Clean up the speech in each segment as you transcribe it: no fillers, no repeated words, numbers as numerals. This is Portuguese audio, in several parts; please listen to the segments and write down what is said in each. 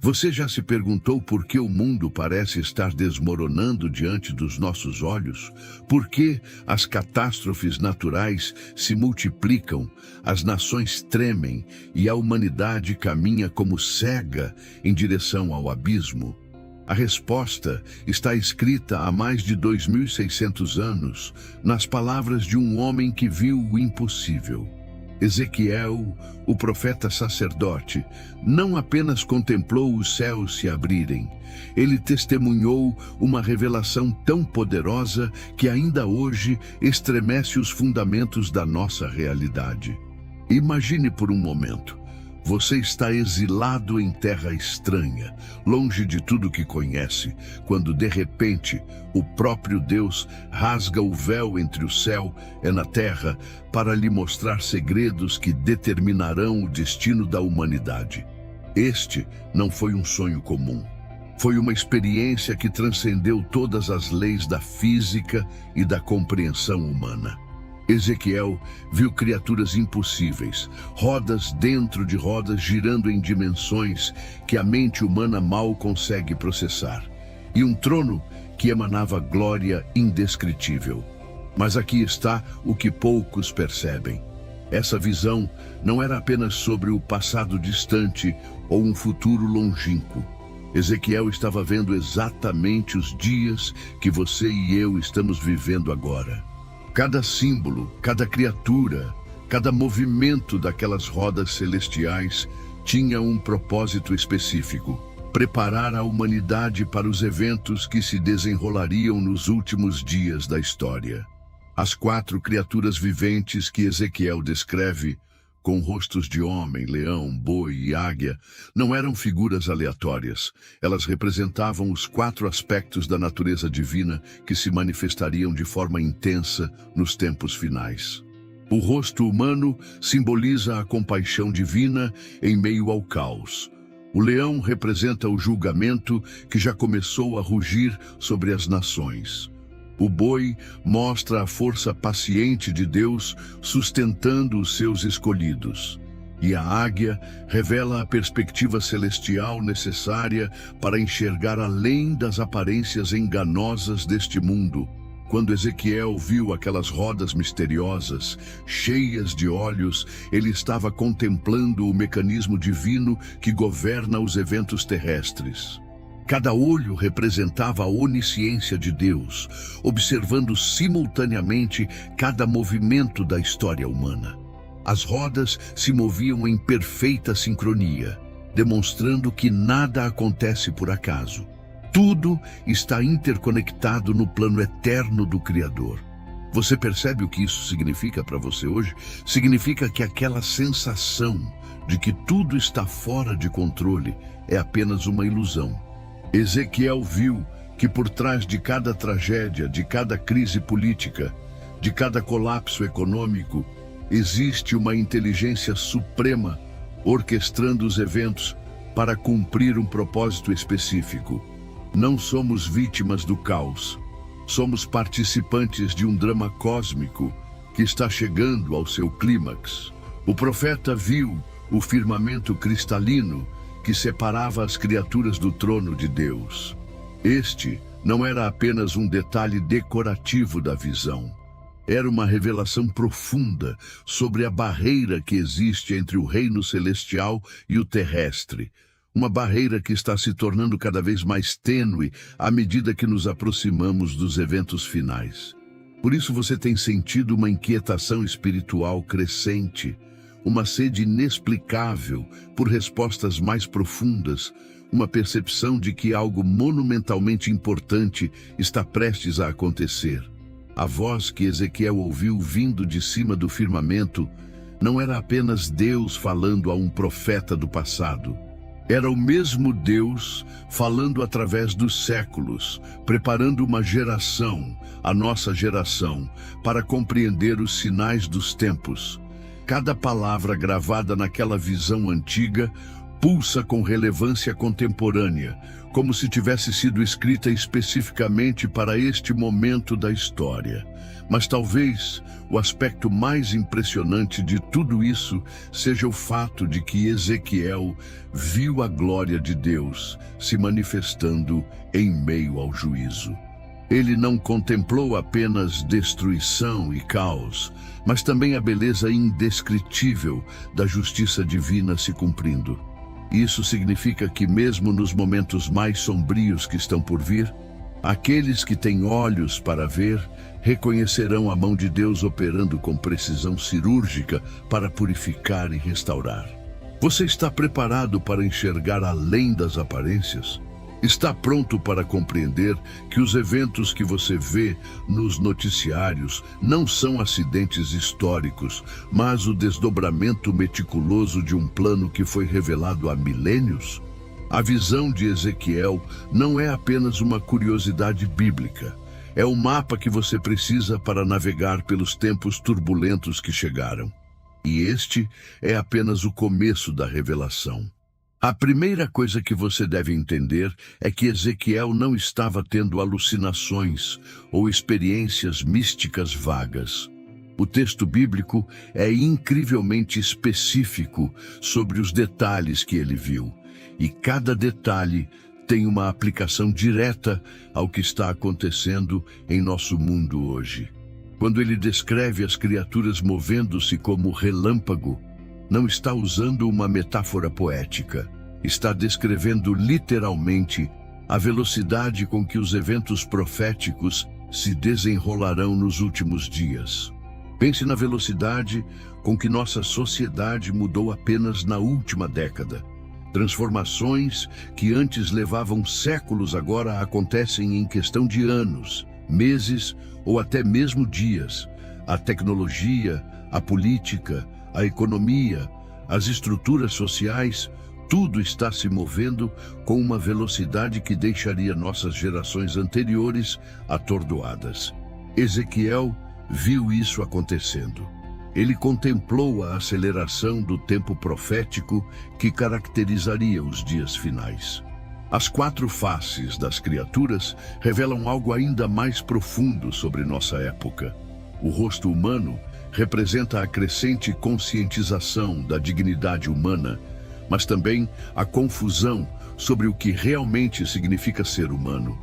Você já se perguntou por que o mundo parece estar desmoronando diante dos nossos olhos? Por que as catástrofes naturais se multiplicam, as nações tremem e a humanidade caminha como cega em direção ao abismo? A resposta está escrita há mais de 2.600 anos, nas palavras de um homem que viu o impossível. Ezequiel, o profeta sacerdote, não apenas contemplou os céus se abrirem, ele testemunhou uma revelação tão poderosa que ainda hoje estremece os fundamentos da nossa realidade. Imagine por um momento. Você está exilado em terra estranha, longe de tudo que conhece, quando de repente o próprio Deus rasga o véu entre o céu e na terra para lhe mostrar segredos que determinarão o destino da humanidade. Este não foi um sonho comum. Foi uma experiência que transcendeu todas as leis da física e da compreensão humana. Ezequiel viu criaturas impossíveis, rodas dentro de rodas girando em dimensões que a mente humana mal consegue processar, e um trono que emanava glória indescritível. Mas aqui está o que poucos percebem. Essa visão não era apenas sobre o passado distante ou um futuro longínquo. Ezequiel estava vendo exatamente os dias que você e eu estamos vivendo agora. Cada símbolo, cada criatura, cada movimento daquelas rodas celestiais tinha um propósito específico: preparar a humanidade para os eventos que se desenrolariam nos últimos dias da história. As 4 criaturas viventes que Ezequiel descreve, com rostos de homem, leão, boi e águia, não eram figuras aleatórias. Elas representavam os 4 aspectos da natureza divina que se manifestariam de forma intensa nos tempos finais. O rosto humano simboliza a compaixão divina em meio ao caos. O leão representa o julgamento que já começou a rugir sobre as nações. O boi mostra a força paciente de Deus sustentando os seus escolhidos. E a águia revela a perspectiva celestial necessária para enxergar além das aparências enganosas deste mundo. Quando Ezequiel viu aquelas rodas misteriosas, cheias de olhos, ele estava contemplando o mecanismo divino que governa os eventos terrestres. Cada olho representava a onisciência de Deus, observando simultaneamente cada movimento da história humana. As rodas se moviam em perfeita sincronia, demonstrando que nada acontece por acaso. Tudo está interconectado no plano eterno do Criador. Você percebe o que isso significa para você hoje? Significa que aquela sensação de que tudo está fora de controle é apenas uma ilusão. Ezequiel viu que por trás de cada tragédia, de cada crise política, de cada colapso econômico, existe uma inteligência suprema orquestrando os eventos para cumprir um propósito específico. Não somos vítimas do caos, somos participantes de um drama cósmico que está chegando ao seu clímax. O profeta viu o firmamento cristalino que separava as criaturas do trono de Deus. Este não era apenas um detalhe decorativo da visão. Era uma revelação profunda sobre a barreira que existe entre o reino celestial e o terrestre. Uma barreira que está se tornando cada vez mais tênue à medida que nos aproximamos dos eventos finais. Por isso você tem sentido uma inquietação espiritual crescente, uma sede inexplicável por respostas mais profundas, uma percepção de que algo monumentalmente importante está prestes a acontecer. A voz que Ezequiel ouviu vindo de cima do firmamento não era apenas Deus falando a um profeta do passado. Era o mesmo Deus falando através dos séculos, preparando uma geração, a nossa geração, para compreender os sinais dos tempos. Cada palavra gravada naquela visão antiga pulsa com relevância contemporânea, como se tivesse sido escrita especificamente para este momento da história. Mas talvez o aspecto mais impressionante de tudo isso seja o fato de que Ezequiel viu a glória de Deus se manifestando em meio ao juízo. Ele não contemplou apenas destruição e caos, mas também a beleza indescritível da justiça divina se cumprindo. Isso significa que mesmo nos momentos mais sombrios que estão por vir, aqueles que têm olhos para ver reconhecerão a mão de Deus operando com precisão cirúrgica para purificar e restaurar. Você está preparado para enxergar além das aparências? Está pronto para compreender que os eventos que você vê nos noticiários não são acidentes históricos, mas o desdobramento meticuloso de um plano que foi revelado há milênios? A visão de Ezequiel não é apenas uma curiosidade bíblica. É o mapa que você precisa para navegar pelos tempos turbulentos que chegaram. E este é apenas o começo da revelação. A primeira coisa que você deve entender é que Ezequiel não estava tendo alucinações ou experiências místicas vagas. O texto bíblico é incrivelmente específico sobre os detalhes que ele viu, e cada detalhe tem uma aplicação direta ao que está acontecendo em nosso mundo hoje. Quando ele descreve as criaturas movendo-se como relâmpago, não está usando uma metáfora poética. Está descrevendo literalmente a velocidade com que os eventos proféticos se desenrolarão nos últimos dias. Pense na velocidade com que nossa sociedade mudou apenas na última década. Transformações que antes levavam séculos agora acontecem em questão de anos, meses ou até mesmo dias. A tecnologia, a política, a economia, as estruturas sociais, tudo está se movendo com uma velocidade que deixaria nossas gerações anteriores atordoadas. Ezequiel viu isso acontecendo. Ele contemplou a aceleração do tempo profético que caracterizaria os dias finais. As 4 faces das criaturas revelam algo ainda mais profundo sobre nossa época. O rosto humano representa a crescente conscientização da dignidade humana, mas também a confusão sobre o que realmente significa ser humano.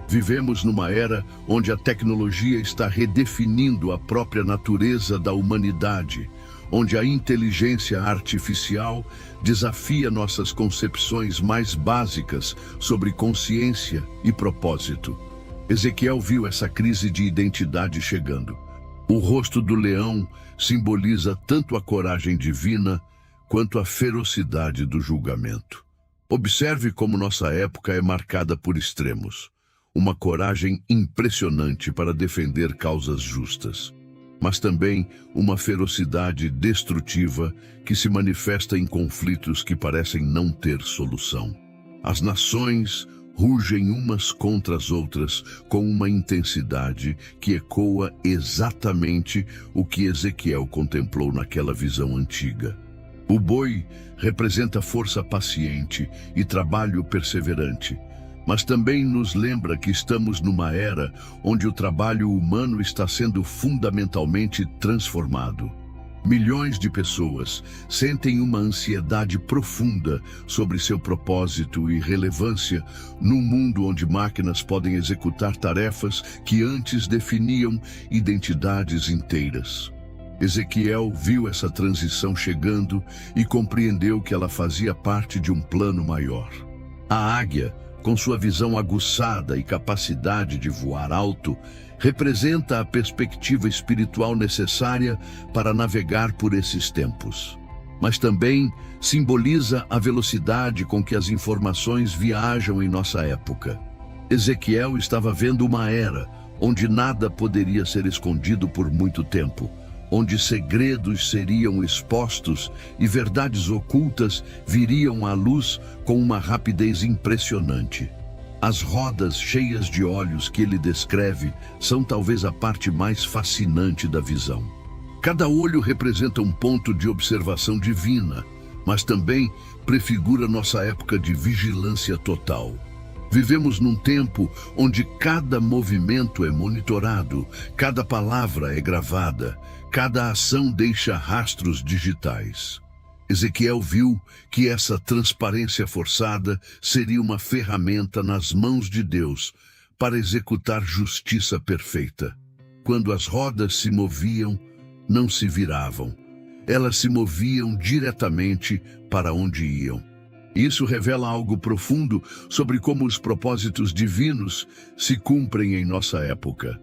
Vivemos numa era onde a tecnologia está redefinindo a própria natureza da humanidade, onde a inteligência artificial desafia nossas concepções mais básicas sobre consciência e propósito. Ezequiel viu essa crise de identidade chegando. O rosto do leão simboliza tanto a coragem divina quanto a ferocidade do julgamento. Observe como nossa época é marcada por extremos. Uma coragem impressionante para defender causas justas, mas também uma ferocidade destrutiva que se manifesta em conflitos que parecem não ter solução. As nações rugem umas contra as outras com uma intensidade que ecoa exatamente o que Ezequiel contemplou naquela visão antiga. O boi representa força paciente e trabalho perseverante, mas também nos lembra que estamos numa era onde o trabalho humano está sendo fundamentalmente transformado. Milhões de pessoas sentem uma ansiedade profunda sobre seu propósito e relevância num mundo onde máquinas podem executar tarefas que antes definiam identidades inteiras. Ezequiel viu essa transição chegando e compreendeu que ela fazia parte de um plano maior. A águia, com sua visão aguçada e capacidade de voar alto, representa a perspectiva espiritual necessária para navegar por esses tempos. Mas também simboliza a velocidade com que as informações viajam em nossa época. Ezequiel estava vendo uma era onde nada poderia ser escondido por muito tempo, onde segredos seriam expostos e verdades ocultas viriam à luz com uma rapidez impressionante. As rodas cheias de olhos que ele descreve são talvez a parte mais fascinante da visão. Cada olho representa um ponto de observação divina, mas também prefigura nossa época de vigilância total. Vivemos num tempo onde cada movimento é monitorado, cada palavra é gravada, cada ação deixa rastros digitais. Ezequiel viu que essa transparência forçada seria uma ferramenta nas mãos de Deus para executar justiça perfeita. Quando as rodas se moviam, não se viravam. Elas se moviam diretamente para onde iam. Isso revela algo profundo sobre como os propósitos divinos se cumprem em nossa época.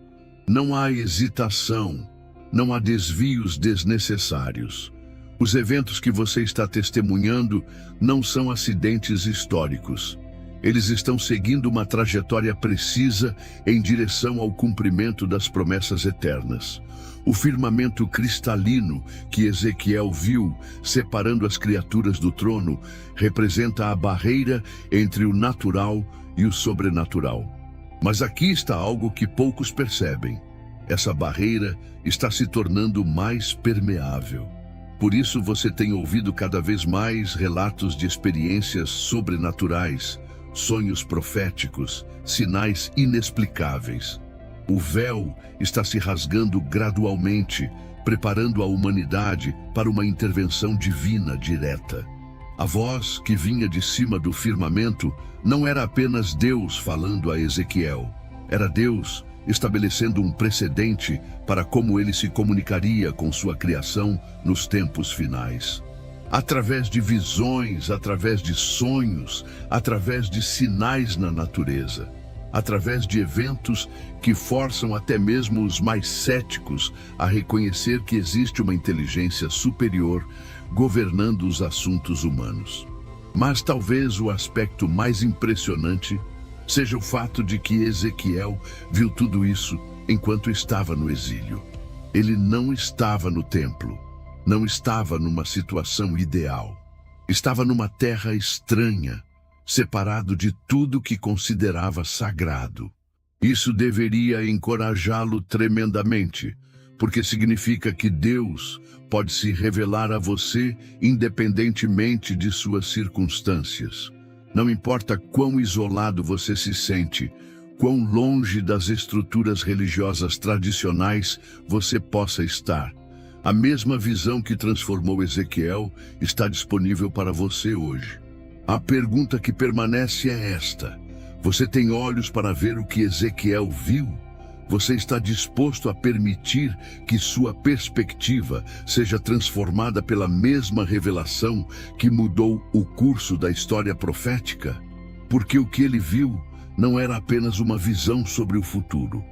Não há hesitação, não há desvios desnecessários. Os eventos que você está testemunhando não são acidentes históricos. Eles estão seguindo uma trajetória precisa em direção ao cumprimento das promessas eternas. O firmamento cristalino que Ezequiel viu, separando as criaturas do trono, representa a barreira entre o natural e o sobrenatural. Mas aqui está algo que poucos percebem. Essa barreira está se tornando mais permeável. Por isso você tem ouvido cada vez mais relatos de experiências sobrenaturais, sonhos proféticos, sinais inexplicáveis. O véu está se rasgando gradualmente, preparando a humanidade para uma intervenção divina direta. A voz que vinha de cima do firmamento não era apenas Deus falando a Ezequiel. Era Deus estabelecendo um precedente para como ele se comunicaria com sua criação nos tempos finais. Através de visões, através de sonhos, através de sinais na natureza, através de eventos que forçam até mesmo os mais céticos a reconhecer que existe uma inteligência superior governando os assuntos humanos. Mas talvez o aspecto mais impressionante seja o fato de que Ezequiel viu tudo isso enquanto estava no exílio. Ele não estava no templo, não estava numa situação ideal. Estava numa terra estranha, separado de tudo que considerava sagrado. Isso deveria encorajá-lo tremendamente, porque significa que Deus pode se revelar a você independentemente de suas circunstâncias. Não importa quão isolado você se sente, quão longe das estruturas religiosas tradicionais você possa estar. A mesma visão que transformou Ezequiel está disponível para você hoje. A pergunta que permanece é esta: você tem olhos para ver o que Ezequiel viu? Você está disposto a permitir que sua perspectiva seja transformada pela mesma revelação que mudou o curso da história profética? Porque o que ele viu não era apenas uma visão sobre o futuro.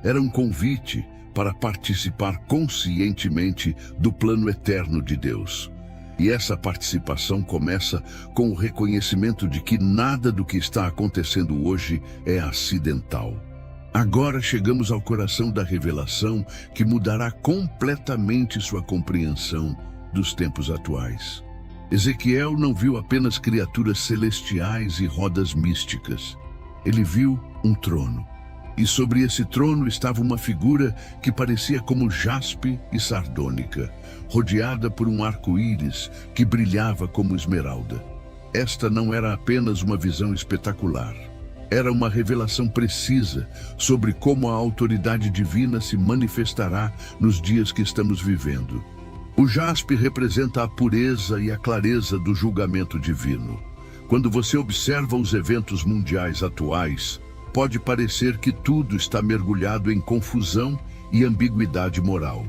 Era um convite para participar conscientemente do plano eterno de Deus. E essa participação começa com o reconhecimento de que nada do que está acontecendo hoje é acidental. Agora chegamos ao coração da revelação que mudará completamente sua compreensão dos tempos atuais. Ezequiel não viu apenas criaturas celestiais e rodas místicas. Ele viu um trono. E sobre esse trono estava uma figura que parecia como jaspe e sardônica, rodeada por um arco-íris que brilhava como esmeralda. Esta não era apenas uma visão espetacular. Era uma revelação precisa sobre como a autoridade divina se manifestará nos dias que estamos vivendo. O jaspe representa a pureza e a clareza do julgamento divino. Quando você observa os eventos mundiais atuais, pode parecer que tudo está mergulhado em confusão e ambiguidade moral.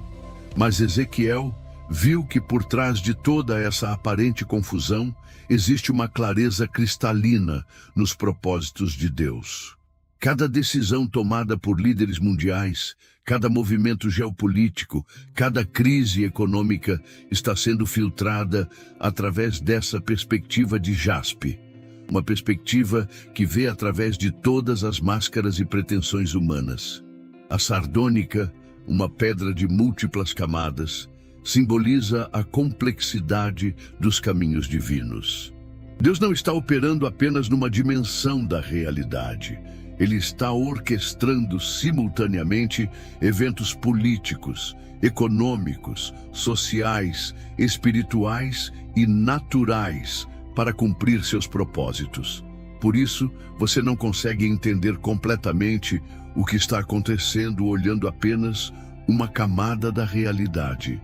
Mas Ezequiel viu que por trás de toda essa aparente confusão existe uma clareza cristalina nos propósitos de Deus. Cada decisão tomada por líderes mundiais, cada movimento geopolítico, cada crise econômica está sendo filtrada através dessa perspectiva de jaspe. Uma perspectiva que vê através de todas as máscaras e pretensões humanas. A sardônica, uma pedra de múltiplas camadas, simboliza a complexidade dos caminhos divinos. Deus não está operando apenas numa dimensão da realidade. Ele está orquestrando simultaneamente eventos políticos, econômicos, sociais, espirituais e naturais para cumprir seus propósitos. Por isso, você não consegue entender completamente o que está acontecendo olhando apenas uma camada da realidade.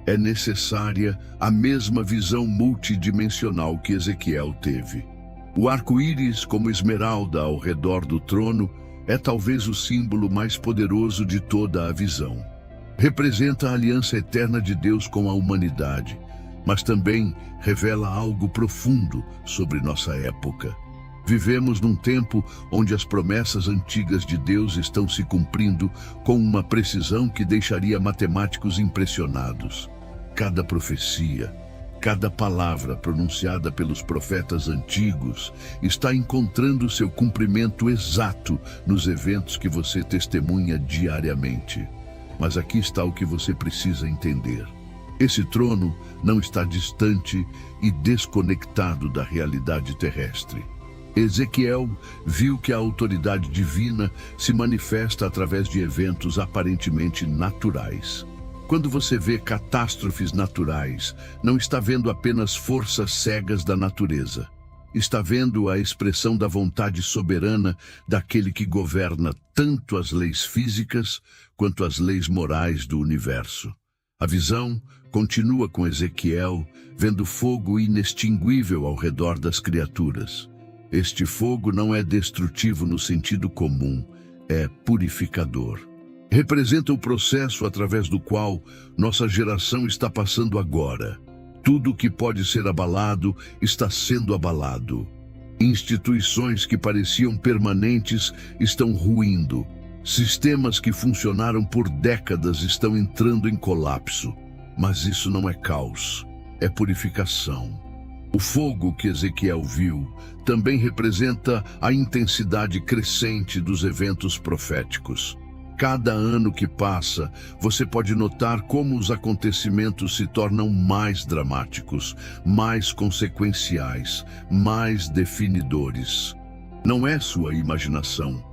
É necessária a mesma visão multidimensional que Ezequiel teve. O arco-íris, como esmeralda ao redor do trono, é talvez o símbolo mais poderoso de toda a visão. Representa a aliança eterna de Deus com a humanidade, mas também revela algo profundo sobre nossa época. Vivemos num tempo onde as promessas antigas de Deus estão se cumprindo com uma precisão que deixaria matemáticos impressionados. Cada profecia, cada palavra pronunciada pelos profetas antigos está encontrando seu cumprimento exato nos eventos que você testemunha diariamente. Mas aqui está o que você precisa entender. Esse trono não está distante e desconectado da realidade terrestre. Ezequiel viu que a autoridade divina se manifesta através de eventos aparentemente naturais. Quando você vê catástrofes naturais, não está vendo apenas forças cegas da natureza. Está vendo a expressão da vontade soberana daquele que governa tanto as leis físicas quanto as leis morais do universo. A visão continua com Ezequiel, vendo fogo inextinguível ao redor das criaturas. Este fogo não é destrutivo no sentido comum, é purificador. Representa o processo através do qual nossa geração está passando agora. Tudo que pode ser abalado está sendo abalado. Instituições que pareciam permanentes estão ruindo. Sistemas que funcionaram por décadas estão entrando em colapso. Mas isso não é caos, é purificação. O fogo que Ezequiel viu também representa a intensidade crescente dos eventos proféticos. Cada ano que passa, você pode notar como os acontecimentos se tornam mais dramáticos, mais consequenciais, mais definidores. Não é sua imaginação.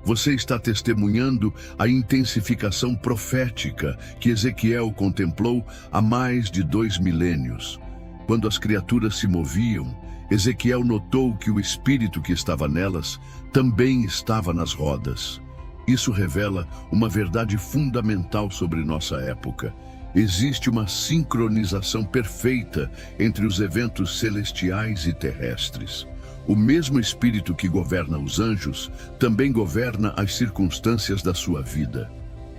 Você está testemunhando a intensificação profética que Ezequiel contemplou há mais de 2 milênios. Quando as criaturas se moviam, Ezequiel notou que o espírito que estava nelas também estava nas rodas. Isso revela uma verdade fundamental sobre nossa época. Existe uma sincronização perfeita entre os eventos celestiais e terrestres. O mesmo Espírito que governa os anjos também governa as circunstâncias da sua vida.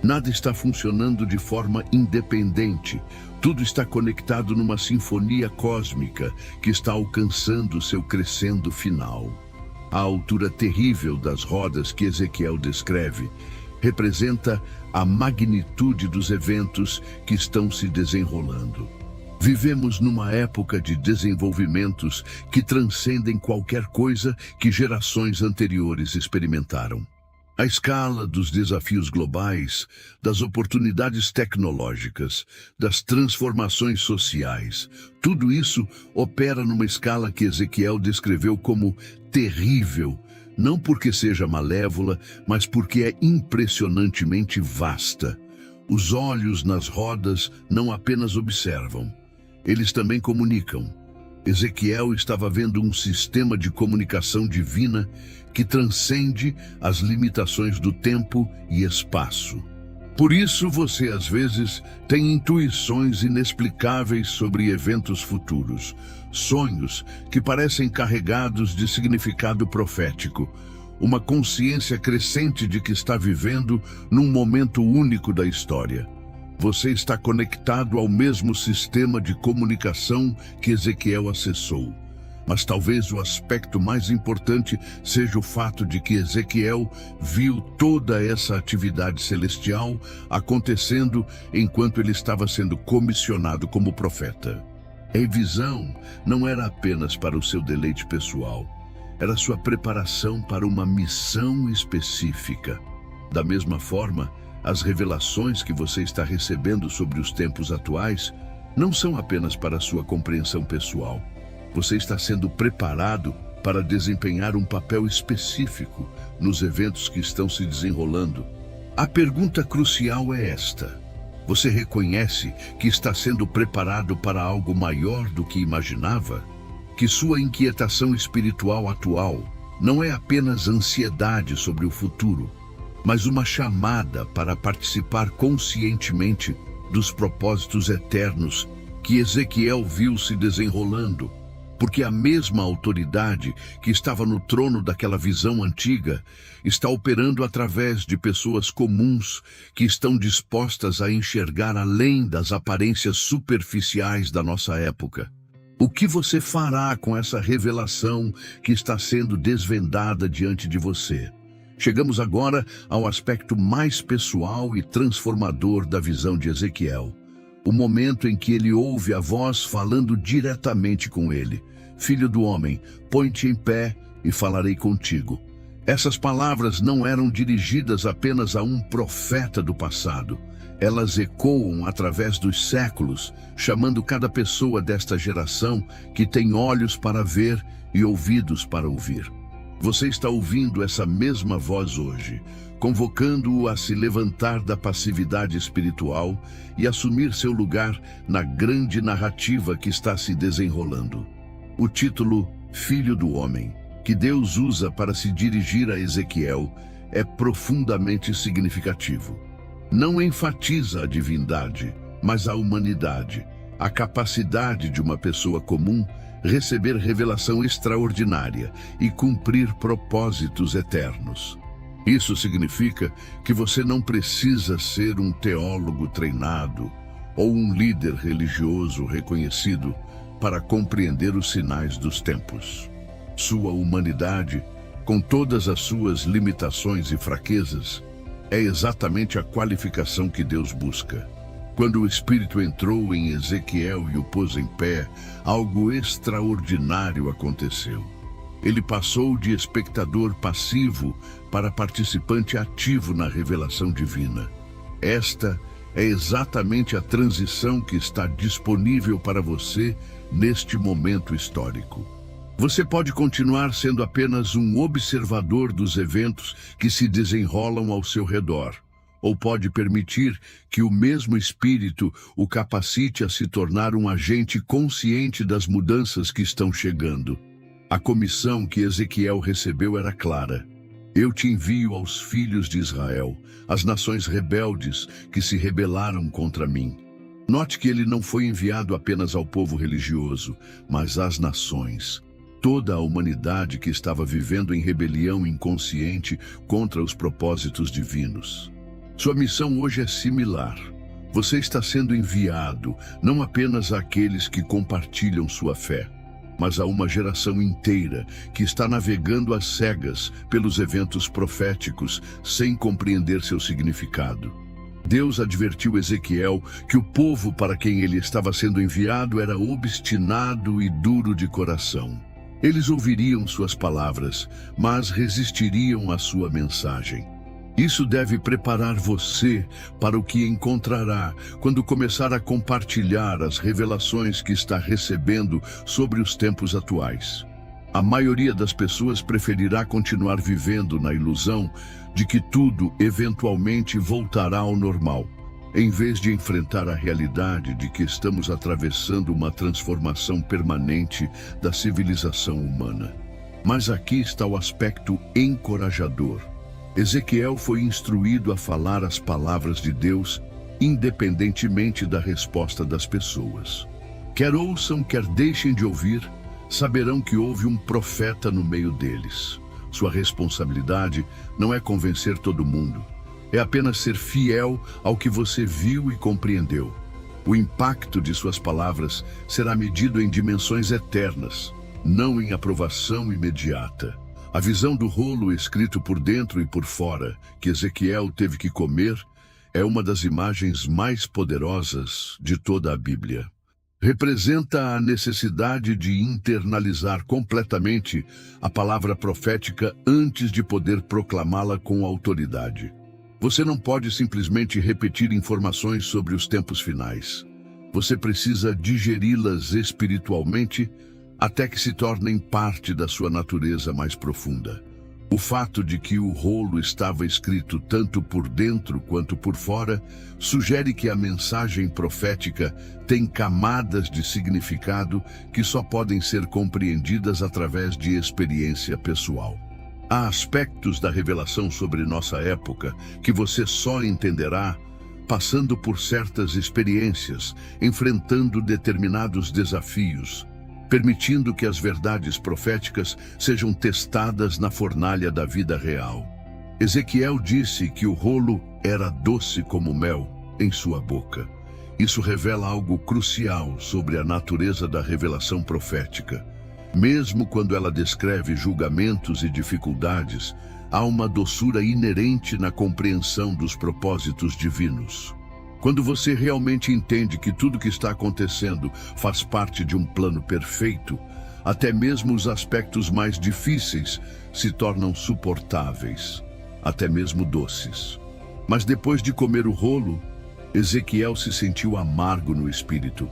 Nada está funcionando de forma independente. Tudo está conectado numa sinfonia cósmica que está alcançando seu crescendo final. A altura terrível das rodas que Ezequiel descreve representa a magnitude dos eventos que estão se desenrolando. Vivemos numa época de desenvolvimentos que transcendem qualquer coisa que gerações anteriores experimentaram. A escala dos desafios globais, das oportunidades tecnológicas, das transformações sociais, tudo isso opera numa escala que Ezequiel descreveu como terrível, não porque seja malévola, mas porque é impressionantemente vasta. Os olhos nas rodas não apenas observam, eles também comunicam. Ezequiel estava vendo um sistema de comunicação divina que transcende as limitações do tempo e espaço. Por isso, você às vezes tem intuições inexplicáveis sobre eventos futuros, sonhos que parecem carregados de significado profético, uma consciência crescente de que está vivendo num momento único da história. Você está conectado ao mesmo sistema de comunicação que Ezequiel acessou. Mas talvez o aspecto mais importante seja o fato de que Ezequiel viu toda essa atividade celestial acontecendo enquanto ele estava sendo comissionado como profeta. A visão não era apenas para o seu deleite pessoal, era sua preparação para uma missão específica. Da mesma forma, as revelações que você está recebendo sobre os tempos atuais não são apenas para sua compreensão pessoal. Você está sendo preparado para desempenhar um papel específico nos eventos que estão se desenrolando. A pergunta crucial é esta: Você reconhece que está sendo preparado para algo maior do que imaginava? Que sua inquietação espiritual atual não é apenas ansiedade sobre o futuro, mas uma chamada para participar conscientemente dos propósitos eternos que Ezequiel viu se desenrolando, porque a mesma autoridade que estava no trono daquela visão antiga está operando através de pessoas comuns que estão dispostas a enxergar além das aparências superficiais da nossa época. O que você fará com essa revelação que está sendo desvendada diante de você? Chegamos agora ao aspecto mais pessoal e transformador da visão de Ezequiel. O momento em que ele ouve a voz falando diretamente com ele. Filho do homem, põe-te em pé e falarei contigo. Essas palavras não eram dirigidas apenas a um profeta do passado. Elas ecoam através dos séculos, chamando cada pessoa desta geração que tem olhos para ver e ouvidos para ouvir. Você está ouvindo essa mesma voz hoje, convocando-o a se levantar da passividade espiritual e assumir seu lugar na grande narrativa que está se desenrolando. O título Filho do Homem, que Deus usa para se dirigir a Ezequiel, é profundamente significativo. Não enfatiza a divindade, mas a humanidade, a capacidade de uma pessoa comum receber revelação extraordinária e cumprir propósitos eternos. Isso significa que você não precisa ser um teólogo treinado ou um líder religioso reconhecido para compreender os sinais dos tempos. Sua humanidade, com todas as suas limitações e fraquezas, é exatamente a qualificação que Deus busca. Quando o Espírito entrou em Ezequiel e o pôs em pé, algo extraordinário aconteceu. Ele passou de espectador passivo para participante ativo na revelação divina. Esta é exatamente a transição que está disponível para você neste momento histórico. Você pode continuar sendo apenas um observador dos eventos que se desenrolam ao seu redor, ou pode permitir que o mesmo Espírito o capacite a se tornar um agente consciente das mudanças que estão chegando. A comissão que Ezequiel recebeu era clara. Eu te envio aos filhos de Israel, as nações rebeldes que se rebelaram contra mim. Note que ele não foi enviado apenas ao povo religioso, mas às nações. Toda a humanidade que estava vivendo em rebelião inconsciente contra os propósitos divinos. Sua missão hoje é similar. Você está sendo enviado não apenas àqueles que compartilham sua fé, mas a uma geração inteira que está navegando às cegas pelos eventos proféticos sem compreender seu significado. Deus advertiu Ezequiel que o povo para quem ele estava sendo enviado era obstinado e duro de coração. Eles ouviriam suas palavras, mas resistiriam à sua mensagem. Isso deve preparar você para o que encontrará quando começar a compartilhar as revelações que está recebendo sobre os tempos atuais. A maioria das pessoas preferirá continuar vivendo na ilusão de que tudo eventualmente voltará ao normal, em vez de enfrentar a realidade de que estamos atravessando uma transformação permanente da civilização humana. Mas aqui está o aspecto encorajador. Ezequiel foi instruído a falar as palavras de Deus, independentemente da resposta das pessoas. Quer ouçam, quer deixem de ouvir, saberão que houve um profeta no meio deles. Sua responsabilidade não é convencer todo mundo, é apenas ser fiel ao que você viu e compreendeu. O impacto de suas palavras será medido em dimensões eternas, não em aprovação imediata. A visão do rolo escrito por dentro e por fora, que Ezequiel teve que comer, é uma das imagens mais poderosas de toda a Bíblia. Representa a necessidade de internalizar completamente a palavra profética antes de poder proclamá-la com autoridade. Você não pode simplesmente repetir informações sobre os tempos finais. Você precisa digeri-las espiritualmente até que se tornem parte da sua natureza mais profunda. O fato de que o rolo estava escrito tanto por dentro quanto por fora sugere que a mensagem profética tem camadas de significado que só podem ser compreendidas através de experiência pessoal. Há aspectos da revelação sobre nossa época que você só entenderá passando por certas experiências, enfrentando determinados desafios, permitindo que as verdades proféticas sejam testadas na fornalha da vida real. Ezequiel disse que o rolo era doce como mel em sua boca. Isso revela algo crucial sobre a natureza da revelação profética. Mesmo quando ela descreve julgamentos e dificuldades, há uma doçura inerente na compreensão dos propósitos divinos. Quando você realmente entende que tudo que está acontecendo faz parte de um plano perfeito, até mesmo os aspectos mais difíceis se tornam suportáveis, até mesmo doces. Mas depois de comer o rolo, Ezequiel se sentiu amargo no espírito.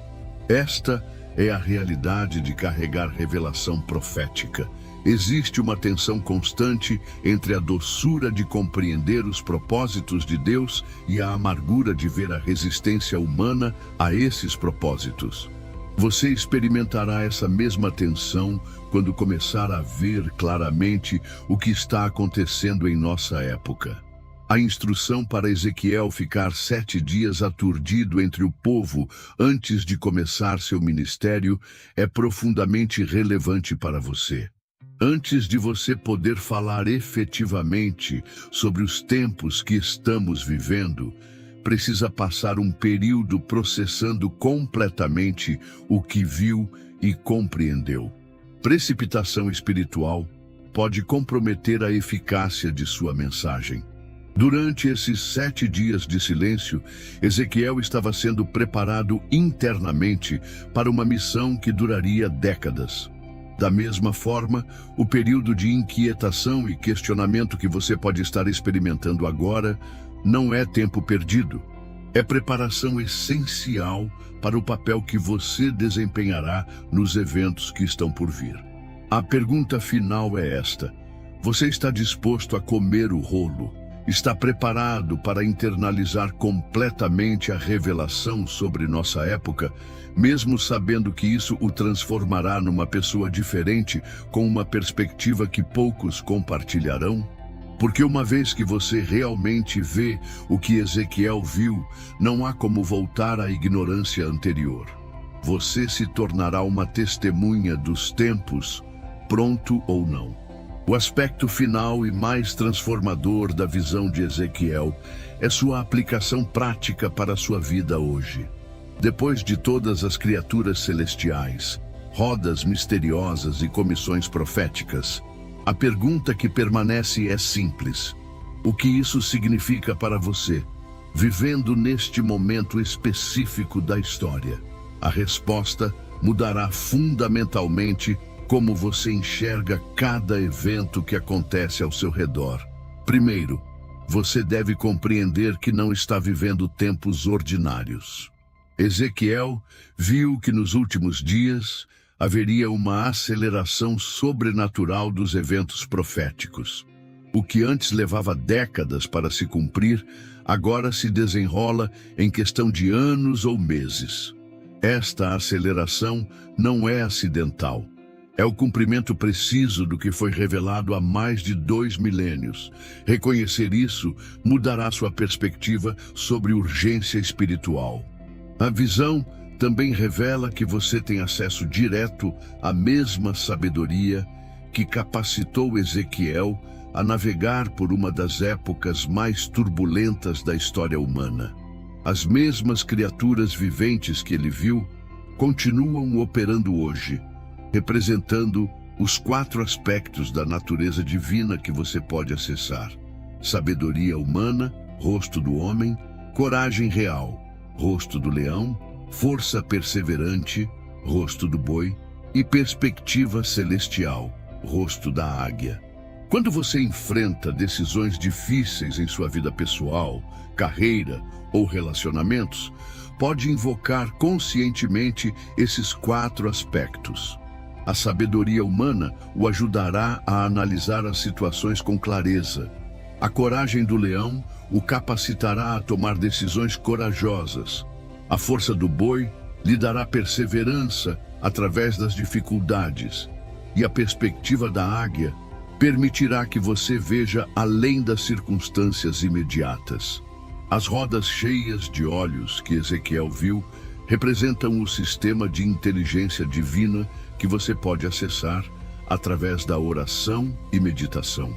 Esta é a realidade de carregar revelação profética. Existe uma tensão constante entre a doçura de compreender os propósitos de Deus e a amargura de ver a resistência humana a esses propósitos. Você experimentará essa mesma tensão quando começar a ver claramente o que está acontecendo em nossa época. A instrução para Ezequiel ficar 7 dias aturdido entre o povo antes de começar seu ministério é profundamente relevante para você. Antes de você poder falar efetivamente sobre os tempos que estamos vivendo, precisa passar um período processando completamente o que viu e compreendeu. Precipitação espiritual pode comprometer a eficácia de sua mensagem. Durante esses 7 dias de silêncio, Ezequiel estava sendo preparado internamente para uma missão que duraria décadas. Da mesma forma, o período de inquietação e questionamento que você pode estar experimentando agora não é tempo perdido. É preparação essencial para o papel que você desempenhará nos eventos que estão por vir. A pergunta final é esta: você está disposto a comer o rolo? Está preparado para internalizar completamente a revelação sobre nossa época, mesmo sabendo que isso o transformará numa pessoa diferente, com uma perspectiva que poucos compartilharão? Porque uma vez que você realmente vê o que Ezequiel viu, não há como voltar à ignorância anterior. Você se tornará uma testemunha dos tempos, pronto ou não. O aspecto final e mais transformador da visão de Ezequiel é sua aplicação prática para a sua vida hoje. Depois de todas as criaturas celestiais, rodas misteriosas e comissões proféticas, a pergunta que permanece é simples: o que isso significa para você, vivendo neste momento específico da história? A resposta mudará fundamentalmente como você enxerga cada evento que acontece ao seu redor. Primeiro, você deve compreender que não está vivendo tempos ordinários. Ezequiel viu que nos últimos dias haveria uma aceleração sobrenatural dos eventos proféticos. O que antes levava décadas para se cumprir, agora se desenrola em questão de anos ou meses. Esta aceleração não é acidental. É o cumprimento preciso do que foi revelado há mais de 2 milênios. Reconhecer isso mudará sua perspectiva sobre urgência espiritual. A visão também revela que você tem acesso direto à mesma sabedoria que capacitou Ezequiel a navegar por uma das épocas mais turbulentas da história humana. As mesmas criaturas viventes que ele viu continuam operando hoje, representando os 4 aspectos da natureza divina que você pode acessar: sabedoria humana, rosto do homem; coragem real, rosto do leão; força perseverante, rosto do boi; e perspectiva celestial, rosto da águia. Quando você enfrenta decisões difíceis em sua vida pessoal, carreira ou relacionamentos, pode invocar conscientemente esses 4 aspectos. A sabedoria humana o ajudará a analisar as situações com clareza. A coragem do leão o capacitará a tomar decisões corajosas. A força do boi lhe dará perseverança através das dificuldades. E a perspectiva da águia permitirá que você veja além das circunstâncias imediatas. As rodas cheias de olhos que Ezequiel viu representam o sistema de inteligência divina que você pode acessar através da oração e meditação.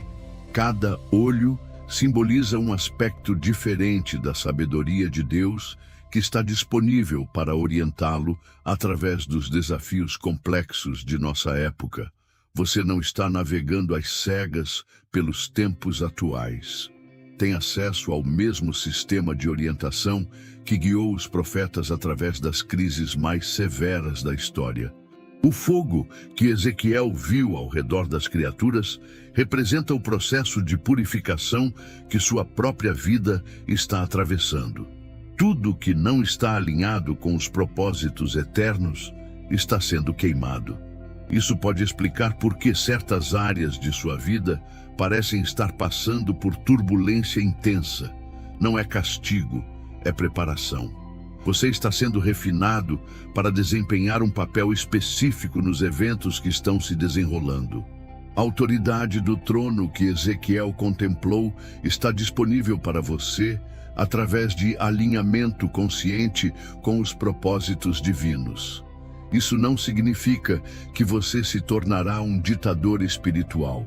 Cada olho simboliza um aspecto diferente da sabedoria de Deus que está disponível para orientá-lo através dos desafios complexos de nossa época. Você não está navegando às cegas pelos tempos atuais. Tem acesso ao mesmo sistema de orientação que guiou os profetas através das crises mais severas da história. O fogo que Ezequiel viu ao redor das criaturas representa o processo de purificação que sua própria vida está atravessando. Tudo que não está alinhado com os propósitos eternos está sendo queimado. Isso pode explicar por que certas áreas de sua vida parecem estar passando por turbulência intensa. Não é castigo, é preparação. Você está sendo refinado para desempenhar um papel específico nos eventos que estão se desenrolando. A autoridade do trono que Ezequiel contemplou está disponível para você através de alinhamento consciente com os propósitos divinos. Isso não significa que você se tornará um ditador espiritual,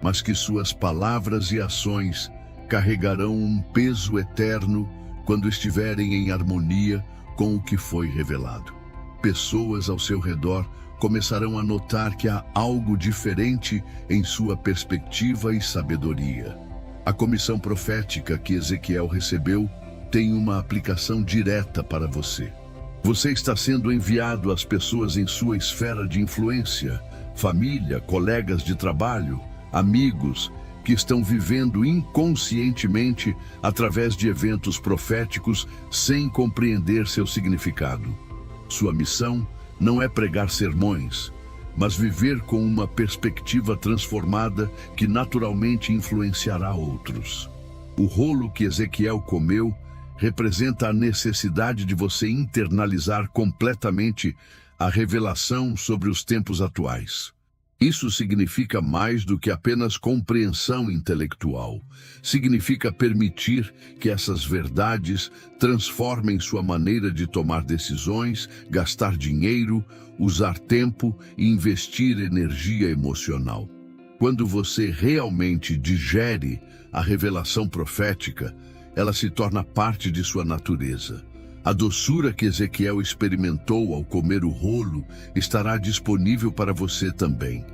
mas que suas palavras e ações carregarão um peso eterno quando estiverem em harmonia com o que foi revelado. Pessoas ao seu redor começarão a notar que há algo diferente em sua perspectiva e sabedoria. A comissão profética que Ezequiel recebeu tem uma aplicação direta para você. Você está sendo enviado às pessoas em sua esfera de influência, família, colegas de trabalho, amigos, que estão vivendo inconscientemente através de eventos proféticos sem compreender seu significado. Sua missão não é pregar sermões, mas viver com uma perspectiva transformada que naturalmente influenciará outros. O rolo que Ezequiel comeu representa a necessidade de você internalizar completamente a revelação sobre os tempos atuais. Isso significa mais do que apenas compreensão intelectual. Significa permitir que essas verdades transformem sua maneira de tomar decisões, gastar dinheiro, usar tempo e investir energia emocional. Quando você realmente digere a revelação profética, ela se torna parte de sua natureza. A doçura que Ezequiel experimentou ao comer o rolo estará disponível para você também.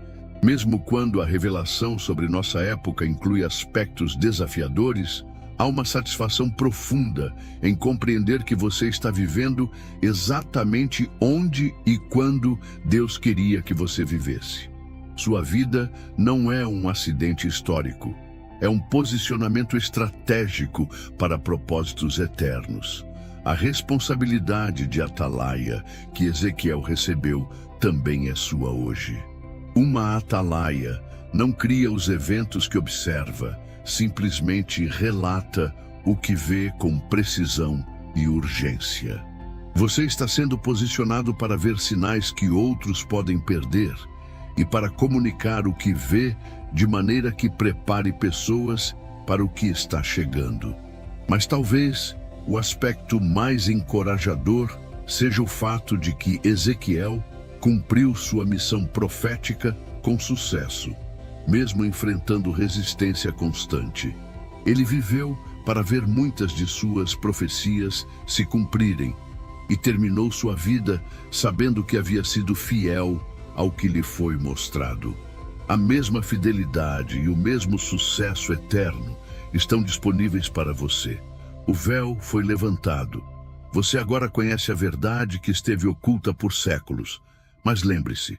Mesmo quando a revelação sobre nossa época inclui aspectos desafiadores, há uma satisfação profunda em compreender que você está vivendo exatamente onde e quando Deus queria que você vivesse. Sua vida não é um acidente histórico, é um posicionamento estratégico para propósitos eternos. A responsabilidade de atalaia que Ezequiel recebeu também é sua hoje. Uma atalaia não cria os eventos que observa, simplesmente relata o que vê com precisão e urgência. Você está sendo posicionado para ver sinais que outros podem perder e para comunicar o que vê de maneira que prepare pessoas para o que está chegando. Mas talvez o aspecto mais encorajador seja o fato de que Ezequiel cumpriu sua missão profética com sucesso, mesmo enfrentando resistência constante. Ele viveu para ver muitas de suas profecias se cumprirem e terminou sua vida sabendo que havia sido fiel ao que lhe foi mostrado. A mesma fidelidade e o mesmo sucesso eterno estão disponíveis para você. O véu foi levantado. Você agora conhece a verdade que esteve oculta por séculos. Mas lembre-se,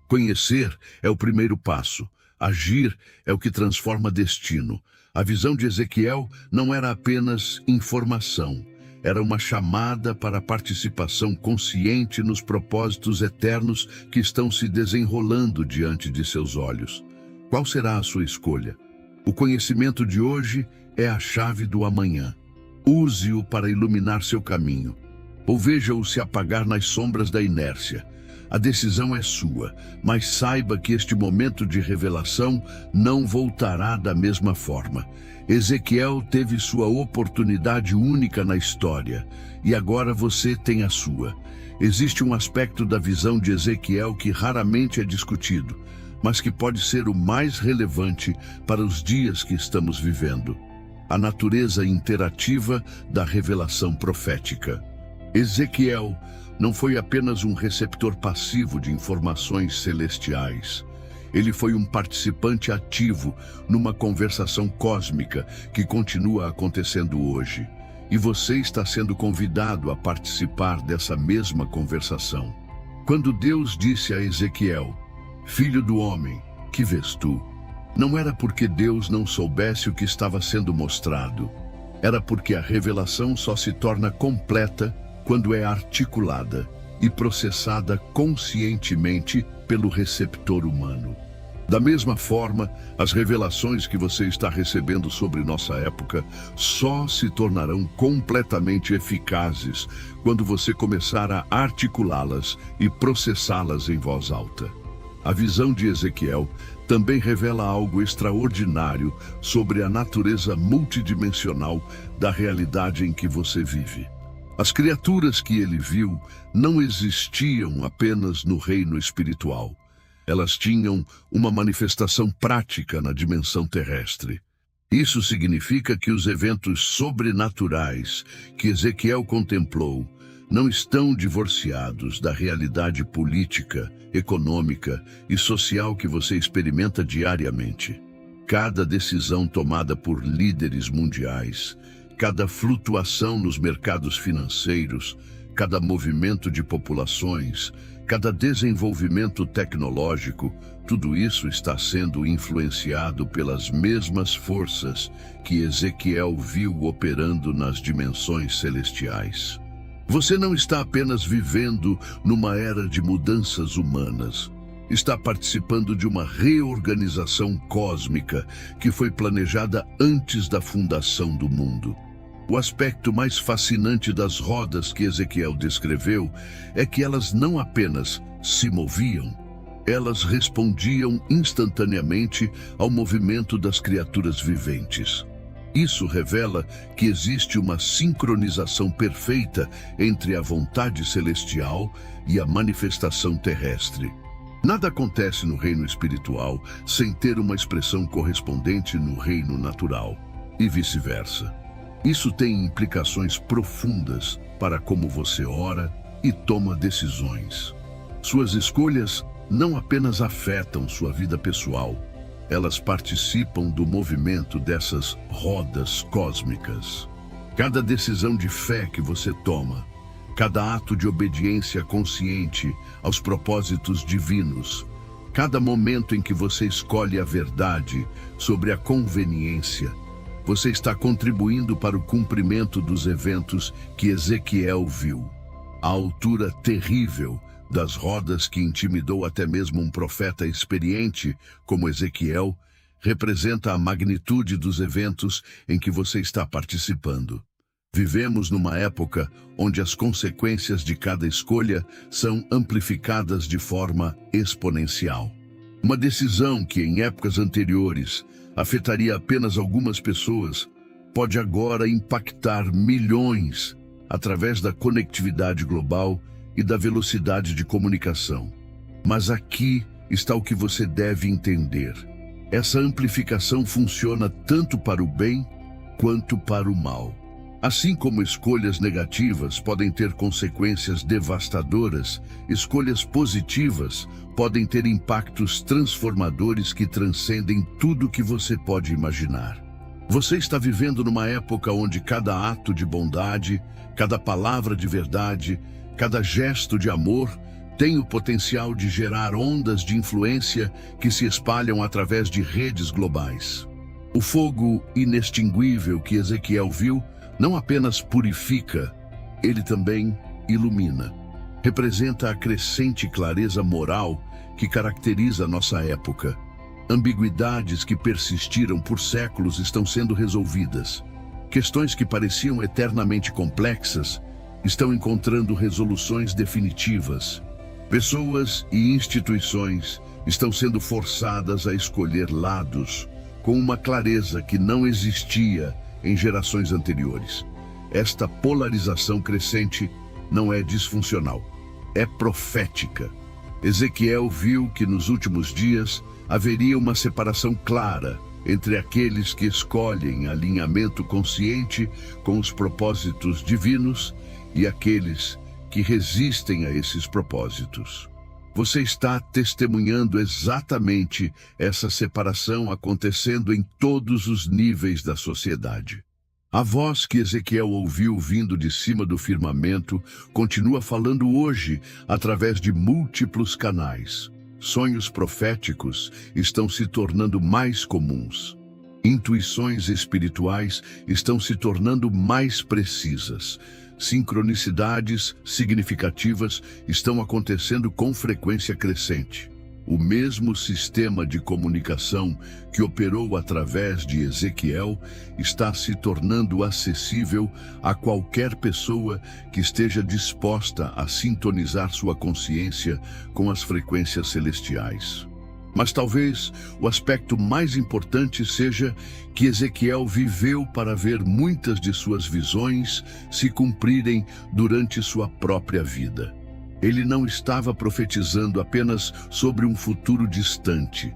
conhecer é o primeiro passo. Agir é o que transforma destino. A visão de Ezequiel não era apenas informação. era uma chamada para a participação consciente nos propósitos eternos que estão se desenrolando diante de seus olhos. Qual será a sua escolha? O conhecimento de hoje é a chave do amanhã. Use-o para iluminar seu caminho, ou veja-o se apagar nas sombras da inércia. A decisão é sua, mas saiba que este momento de revelação não voltará da mesma forma. Ezequiel teve sua oportunidade única na história, e agora você tem a sua. Existe um aspecto da visão de Ezequiel que raramente é discutido, mas que pode ser o mais relevante para os dias que estamos vivendo: a natureza interativa da revelação profética. Ezequiel não foi apenas um receptor passivo de informações celestiais. Ele foi um participante ativo numa conversação cósmica que continua acontecendo hoje. E você está sendo convidado a participar dessa mesma conversação. Quando Deus disse a Ezequiel: "Filho do homem, que vês tu?", não era porque Deus não soubesse o que estava sendo mostrado. Era porque a revelação só se torna completa quando é articulada e processada conscientemente pelo receptor humano. Da mesma forma, as revelações que você está recebendo sobre nossa época só se tornarão completamente eficazes quando você começar a articulá-las e processá-las em voz alta. A visão de Ezequiel também revela algo extraordinário sobre a natureza multidimensional da realidade em que você vive. As criaturas que ele viu não existiam apenas no reino espiritual. Elas tinham uma manifestação prática na dimensão terrestre. Isso significa que os eventos sobrenaturais que Ezequiel contemplou não estão divorciados da realidade política, econômica e social que você experimenta diariamente. Cada decisão tomada por líderes mundiais, cada flutuação nos mercados financeiros, cada movimento de populações, cada desenvolvimento tecnológico, tudo isso está sendo influenciado pelas mesmas forças que Ezequiel viu operando nas dimensões celestiais. Você não está apenas vivendo numa era de mudanças humanas. Está participando de uma reorganização cósmica que foi planejada antes da fundação do mundo. O aspecto mais fascinante das rodas que Ezequiel descreveu é que elas não apenas se moviam, elas respondiam instantaneamente ao movimento das criaturas viventes. Isso revela que existe uma sincronização perfeita entre a vontade celestial e a manifestação terrestre. Nada acontece no reino espiritual sem ter uma expressão correspondente no reino natural, e vice-versa. Isso tem implicações profundas para como você ora e toma decisões. Suas escolhas não apenas afetam sua vida pessoal, elas participam do movimento dessas rodas cósmicas. Cada decisão de fé que você toma, cada ato de obediência consciente aos propósitos divinos, cada momento em que você escolhe a verdade sobre a conveniência, você está contribuindo para o cumprimento dos eventos que Ezequiel viu. A altura terrível das rodas que intimidou até mesmo um profeta experiente como Ezequiel representa a magnitude dos eventos em que você está participando. Vivemos numa época onde as consequências de cada escolha são amplificadas de forma exponencial. Uma decisão que em épocas anteriores afetaria apenas algumas pessoas pode agora impactar milhões através da conectividade global e da velocidade de comunicação. Mas aqui está o que você deve entender. Essa amplificação funciona tanto para o bem quanto para o mal. Assim como escolhas negativas podem ter consequências devastadoras, escolhas positivas podem ter impactos transformadores que transcendem tudo que você pode imaginar. Você está vivendo numa época onde cada ato de bondade, cada palavra de verdade, cada gesto de amor tem o potencial de gerar ondas de influência que se espalham através de redes globais. O fogo inextinguível que Ezequiel viu não apenas purifica, ele também ilumina. Representa a crescente clareza moral que caracteriza nossa época. Ambiguidades que persistiram por séculos estão sendo resolvidas. Questões que pareciam eternamente complexas estão encontrando resoluções definitivas. Pessoas e instituições estão sendo forçadas a escolher lados com uma clareza que não existia em gerações anteriores. Esta polarização crescente não é disfuncional, é profética. Ezequiel viu que nos últimos dias haveria uma separação clara entre aqueles que escolhem alinhamento consciente com os propósitos divinos e aqueles que resistem a esses propósitos. Você está testemunhando exatamente essa separação acontecendo em todos os níveis da sociedade. A voz que Ezequiel ouviu vindo de cima do firmamento continua falando hoje através de múltiplos canais. Sonhos proféticos estão se tornando mais comuns. Intuições espirituais estão se tornando mais precisas. Sincronicidades significativas estão acontecendo com frequência crescente. O mesmo sistema de comunicação que operou através de Ezequiel está se tornando acessível a qualquer pessoa que esteja disposta a sintonizar sua consciência com as frequências celestiais. Mas talvez o aspecto mais importante seja que Ezequiel viveu para ver muitas de suas visões se cumprirem durante sua própria vida. Ele não estava profetizando apenas sobre um futuro distante.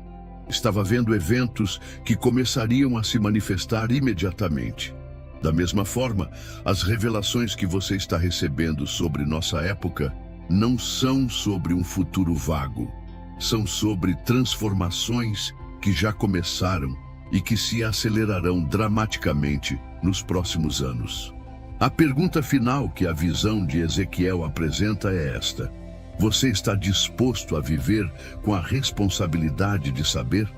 Estava vendo eventos que começariam a se manifestar imediatamente. Da mesma forma, as revelações que você está recebendo sobre nossa época não são sobre um futuro vago. São sobre transformações que já começaram e que se acelerarão dramaticamente nos próximos anos. A pergunta final que a visão de Ezequiel apresenta é esta: você está disposto a viver com a responsabilidade de saber?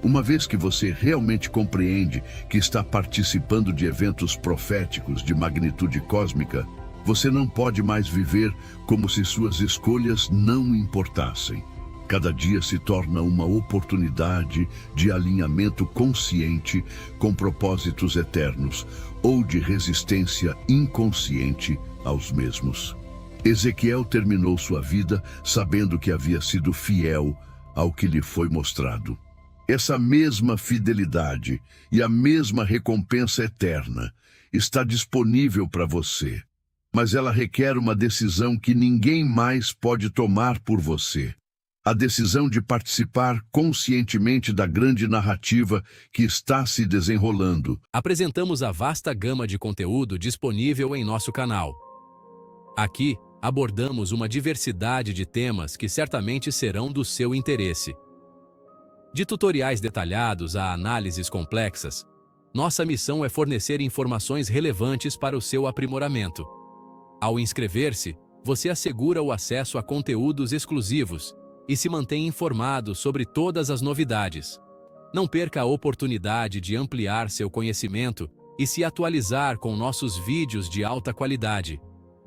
Uma vez que você realmente compreende que está participando de eventos proféticos de magnitude cósmica, você não pode mais viver como se suas escolhas não importassem. Cada dia se torna uma oportunidade de alinhamento consciente com propósitos eternos ou de resistência inconsciente aos mesmos. Ezequiel terminou sua vida sabendo que havia sido fiel ao que lhe foi mostrado. Essa mesma fidelidade e a mesma recompensa eterna está disponível para você, mas ela requer uma decisão que ninguém mais pode tomar por você. A decisão de participar conscientemente da grande narrativa que está se desenrolando. Apresentamos a vasta gama de conteúdo disponível em nosso canal. Aqui, abordamos uma diversidade de temas que certamente serão do seu interesse. De tutoriais detalhados a análises complexas, nossa missão é fornecer informações relevantes para o seu aprimoramento. Ao inscrever-se, você assegura o acesso a conteúdos exclusivos e se mantém informado sobre todas as novidades. Não perca a oportunidade de ampliar seu conhecimento e se atualizar com nossos vídeos de alta qualidade.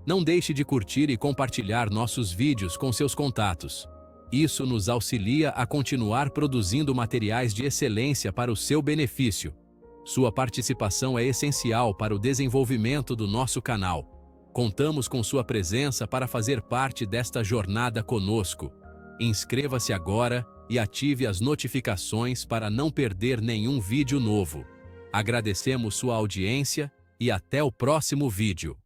Não deixe de curtir e compartilhar nossos vídeos com seus contatos. Isso nos auxilia a continuar produzindo materiais de excelência para o seu benefício. Sua participação é essencial para o desenvolvimento do nosso canal. Contamos com sua presença para fazer parte desta jornada conosco. Inscreva-se agora e ative as notificações para não perder nenhum vídeo novo. Agradecemos sua audiência e até o próximo vídeo.